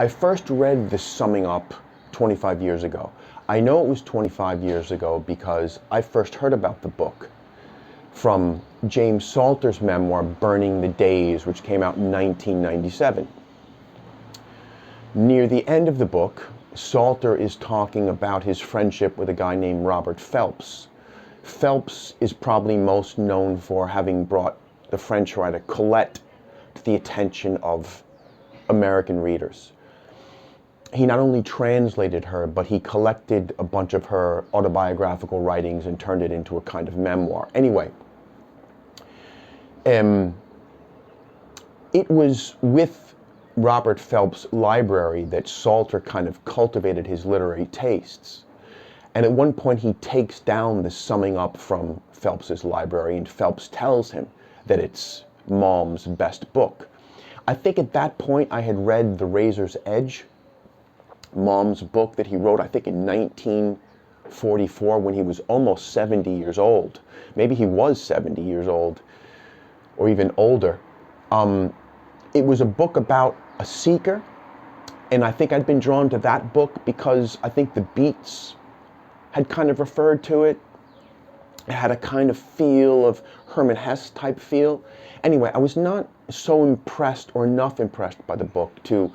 I first read the summing up 25 years ago. I know it was 25 years ago because I first heard about the book from James Salter's memoir, Burning the Days, which came out in 1997. Near the end of the book, Salter is talking about his friendship with a guy named Robert Phelps. Phelps is probably most known for having brought the French writer Colette to the attention of American readers. He not only translated her, but he collected a bunch of her autobiographical writings and turned it into a kind of memoir. Anyway, it was with Robert Phelps' library that Salter kind of cultivated his literary tastes. And at one point he takes down the summing up from Phelps's library, and Phelps tells him that it's Maugham's best book. I think at that point I had read The Razor's Edge, Maugham's book that he wrote, I think in 1944, when he was almost 70 years old. Maybe he was 70 years old, or even older. It was a book about a seeker, and I think I'd been drawn to that book because I think the beats had kind of referred to it. It had a kind of feel of Hermann Hesse type feel. Anyway, I was not so impressed or enough impressed by the book to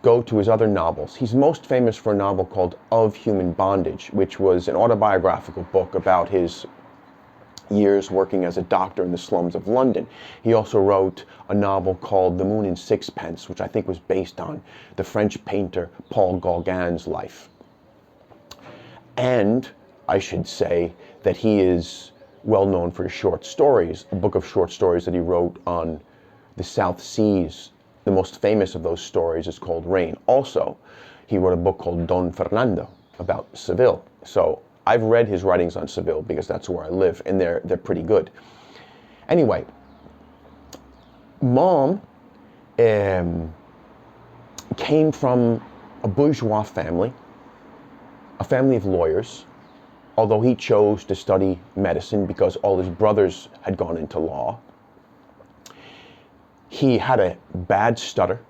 go to his other novels. He's most famous for a novel called Of Human Bondage, which was an autobiographical book about his years working as a doctor in the slums of London. He also wrote a novel called The Moon and Sixpence, which I think was based on the French painter Paul Gauguin's life. And I should say that he is well known for his short stories, a book of short stories that he wrote on the South Seas. The most famous of those stories is called Rain. Also, he wrote a book called Don Fernando about Seville. So I've read his writings on Seville because that's where I live, and they're pretty good. Anyway, Maugham came from a bourgeois family, a family of lawyers, although he chose to study medicine because all his brothers had gone into law. He had a bad stutter.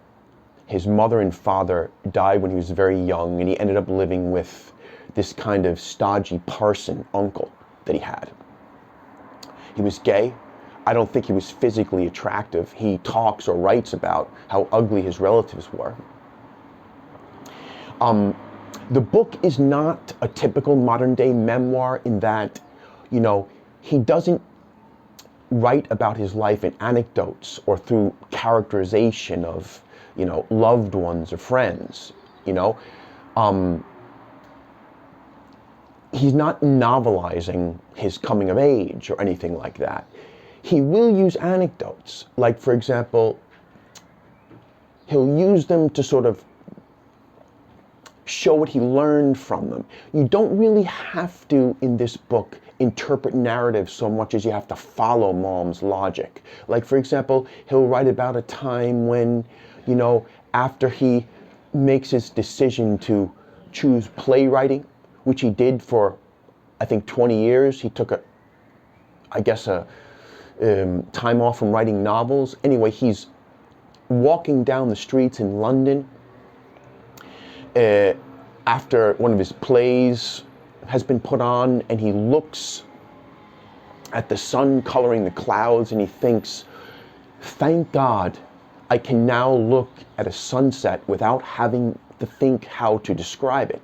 His mother and father died when he was very young, and he ended up living with this kind of stodgy parson uncle that he had. He was gay. I don't think he was physically attractive. He talks or writes about how ugly his relatives were. The book is not a typical modern day memoir in that, he doesn't write about his life in anecdotes or through characterization of, loved ones or friends, He's not novelizing his coming of age or anything like that. He will use anecdotes, like, for example, he'll use them to sort of show what he learned from them. You don't really have to, in this book, interpret narrative so much as you have to follow Maugham's logic. Like, for example, he'll write about a time when, after he makes his decision to choose playwriting, which he did for, I think, 20 years. He took time off from writing novels. Anyway, he's walking down the streets in London after one of his plays has been put on, and he looks at the sun coloring the clouds, and he thinks, thank God I can now look at a sunset without having to think how to describe it.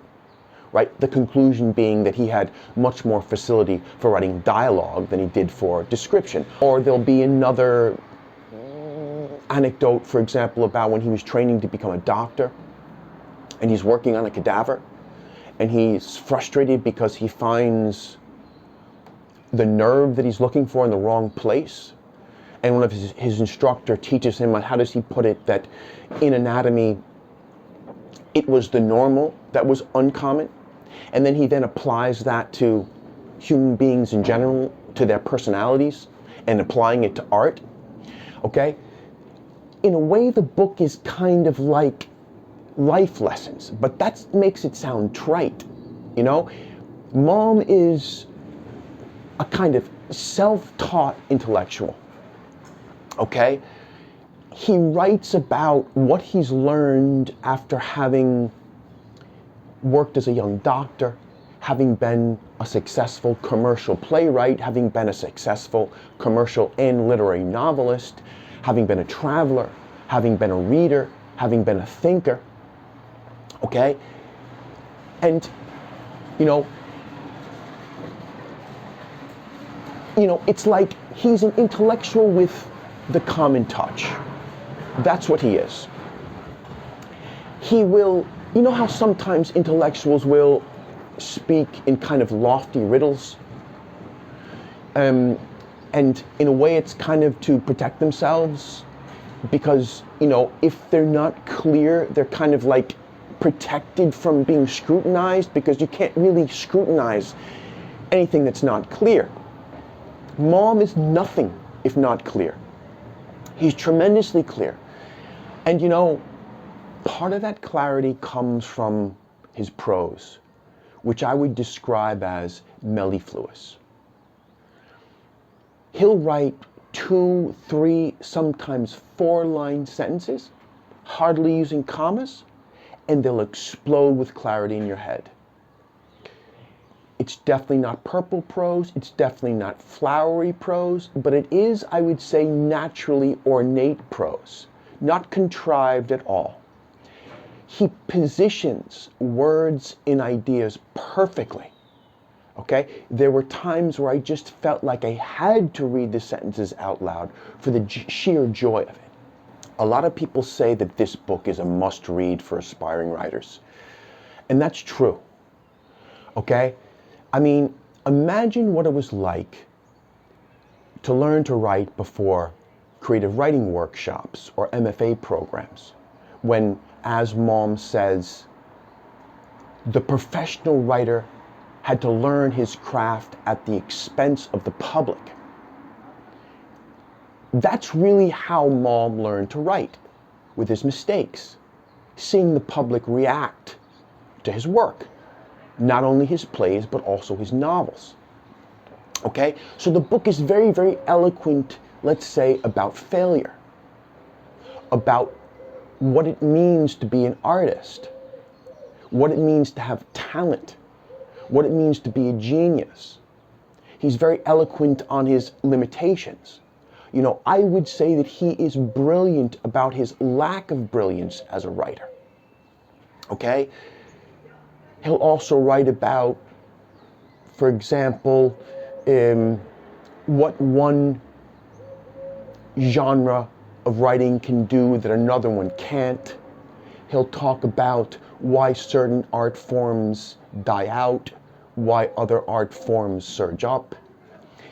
Right? The conclusion being that he had much more facility for writing dialogue than he did for description. Or there'll be another anecdote, for example, about when he was training to become a doctor, and he's working on a cadaver, and he's frustrated because he finds the nerve that he's looking for in the wrong place. And one of his instructor teaches him, how does he put it, that in anatomy, it was the normal that was uncommon. And then he then applies that to human beings in general, to their personalities, and applying it to art. Okay? In a way, the book is kind of like life lessons, but that makes it sound trite. Maugham is a kind of self-taught intellectual. Okay? he writes about what he's learned after having worked as a young doctor, having been a successful commercial playwright, having been a successful commercial and literary novelist, having been a traveler, having been a reader, having been a thinker, okay? And, you know, it's like he's an intellectual with the common touch. That's what he is. He will, you know how sometimes intellectuals will speak in kind of lofty riddles? And in a way it's kind of to protect themselves, because, you know, if they're not clear, they're kind of like protected from being scrutinized, because you can't really scrutinize anything that's not clear. Maugham is nothing if not clear. He's tremendously clear. And you know, part of that clarity comes from his prose, which I would describe as mellifluous. He'll write 2, 3, sometimes 4-line sentences, hardly using commas, and they'll explode with clarity in your head. It's definitely not purple prose, it's definitely not flowery prose, but it is, I would say, naturally ornate prose, not contrived at all. He positions words in ideas perfectly, okay? There were times where I just felt like I had to read the sentences out loud for the sheer joy of it. A lot of people say that this book is a must-read for aspiring writers, and that's true, okay? I mean, imagine what it was like to learn to write before creative writing workshops or MFA programs, when, as Maugham says, the professional writer had to learn his craft at the expense of the public. That's really how Maugham learned to write, with his mistakes, seeing the public react to his work. Not only his plays, but also his novels. Okay? So the book is very, very eloquent, let's say, about failure, about what it means to be an artist, what it means to have talent, what it means to be a genius. He's very eloquent on his limitations. You know, I would say that he is brilliant about his lack of brilliance as a writer. Okay? He'll also write about, for example, what one genre of writing can do that another one can't. He'll talk about why certain art forms die out, why other art forms surge up.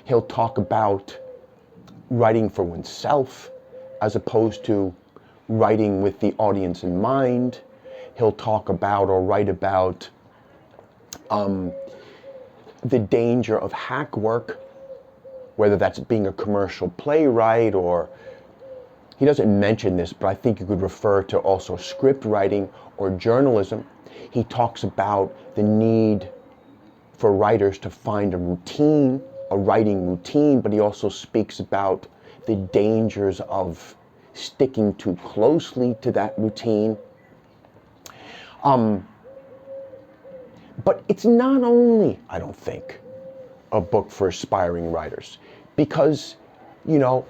He'll talk about writing for oneself as opposed to writing with the audience in mind. He'll talk about or write about the danger of hack work, whether that's being a commercial playwright, or he doesn't mention this, but I think you could refer to also script writing or journalism. He talks about the need for writers to find a routine, a writing routine, but he also speaks about the dangers of sticking too closely to that routine. But it's not only, I don't think, a book for aspiring writers, because, you know,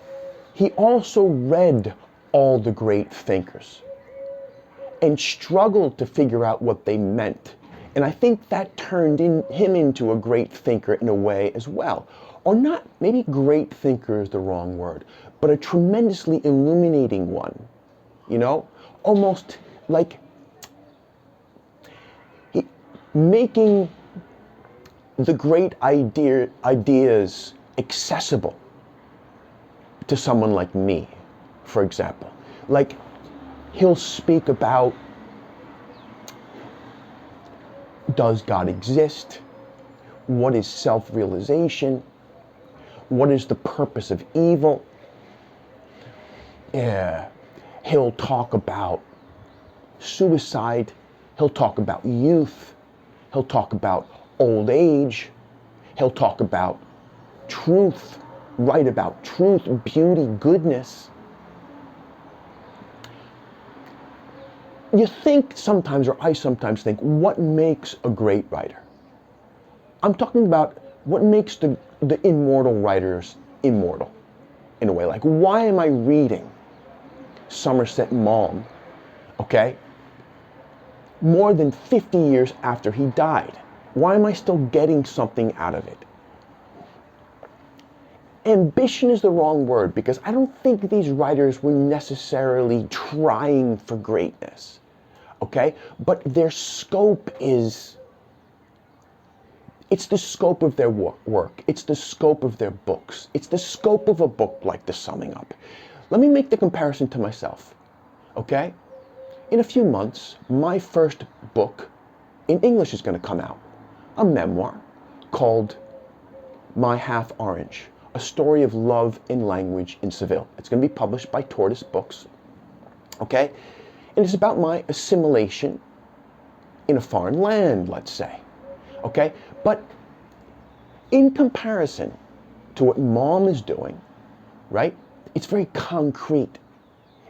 he also read all the great thinkers and struggled to figure out what they meant. And I think that turned him into a great thinker in a way as well. Or not, maybe great thinker is the wrong word, but a tremendously illuminating one, you know? Almost like making the great ideas accessible to someone like me, for example. Like, he'll speak about, does God exist? What is self-realization? What is the purpose of evil? He'll talk about suicide. He'll talk about youth. He'll talk about old age. He'll talk about truth, write about truth, beauty, goodness. you think sometimes, or I sometimes think, what makes a great writer? I'm talking about what makes the immortal writers immortal, in a way. Like, why am I reading Somerset Maugham, okay, more than 50 years after he died? Why am I still getting something out of it? Ambition is the wrong word, because I don't think these writers were necessarily trying for greatness, okay? But their scope is, it's the scope of their work. It's the scope of their books. It's the scope of a book like The Summing Up. Let me make the comparison to myself, okay? In a few months, my first book in English is going to come out, a memoir called My Half Orange, a story of love in language in Seville. It's going to be published by Tortoise Books, okay? And it's about my assimilation in a foreign land, let's say, okay? But in comparison to what Maugham is doing, right, it's very concrete.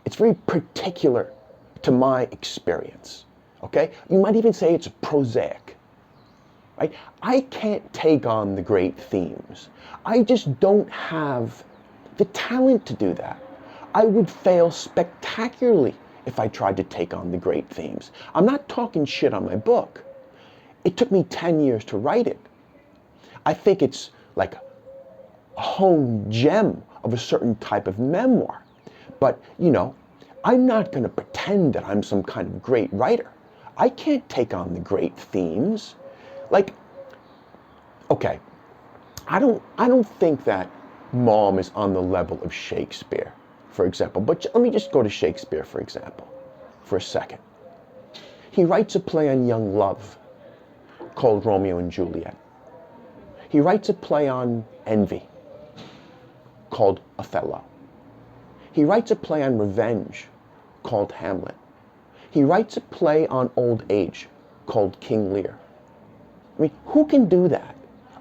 It's very particular to my experience, okay? You might even say it's prosaic. Right? I can't take on the great themes. I just don't have the talent to do that. I would fail spectacularly if I tried to take on the great themes. I'm not talking shit on my book. It took me 10 years to write it. I think it's like a home gem of a certain type of memoir. But, you know, I'm not going to pretend that I'm some kind of great writer. I can't take on the great themes. Like, okay, I don't think that Maugham is on the level of Shakespeare, for example. But let me just go to Shakespeare, for example, for a second. He writes a play on young love called Romeo and Juliet. He writes a play on envy called Othello. He writes a play on revenge called Hamlet. He writes a play on old age called King Lear. I mean, who can do that?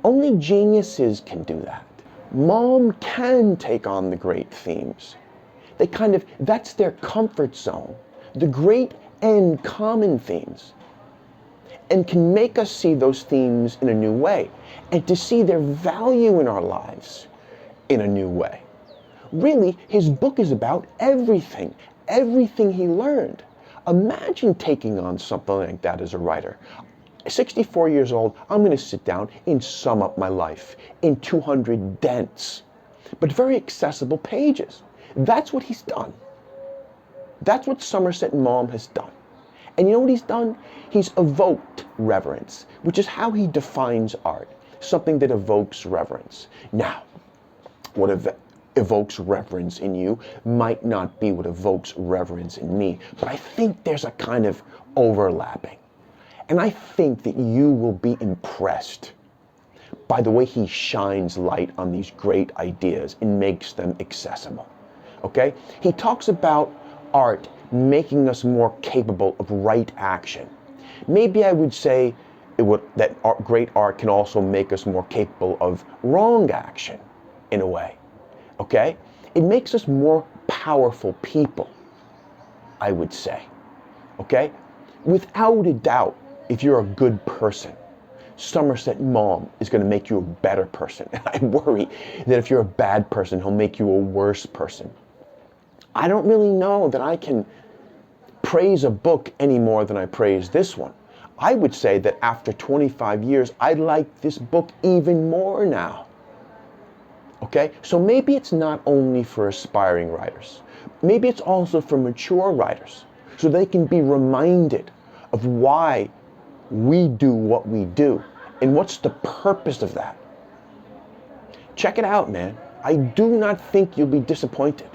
Only geniuses can do that. Maugham can take on the great themes. They kind of, that's their comfort zone. The great and common themes. And can make us see those themes in a new way. And to see their value in our lives in a new way. Really, his book is about everything. Everything he learned. Imagine taking on something like that as a writer. 64 years old, I'm going to sit down and sum up my life in 200 dense, but very accessible pages. That's what he's done. That's what Somerset Maugham has done. And you know what he's done? He's evoked reverence, which is how he defines art. Something that evokes reverence. Now, what evokes reverence in you might not be what evokes reverence in me, but I think there's a kind of overlapping. And I think that you will be impressed by the way he shines light on these great ideas and makes them accessible. Okay? He talks about art making us more capable of right action. Maybe I would say that great art can also make us more capable of wrong action, in a way. Okay? It makes us more powerful people, I would say. Okay? Without a doubt, if you're a good person, Somerset Maugham is going to make you a better person. And I worry that if you're a bad person, he'll make you a worse person. I don't really know that I can praise a book any more than I praise this one. I would say that after 25 years, I like this book even more now. Okay? So maybe it's not only for aspiring writers. Maybe it's also for mature writers, so they can be reminded of why we do what we do and what's the purpose of that. Check it out, man. I do not think you'll be disappointed.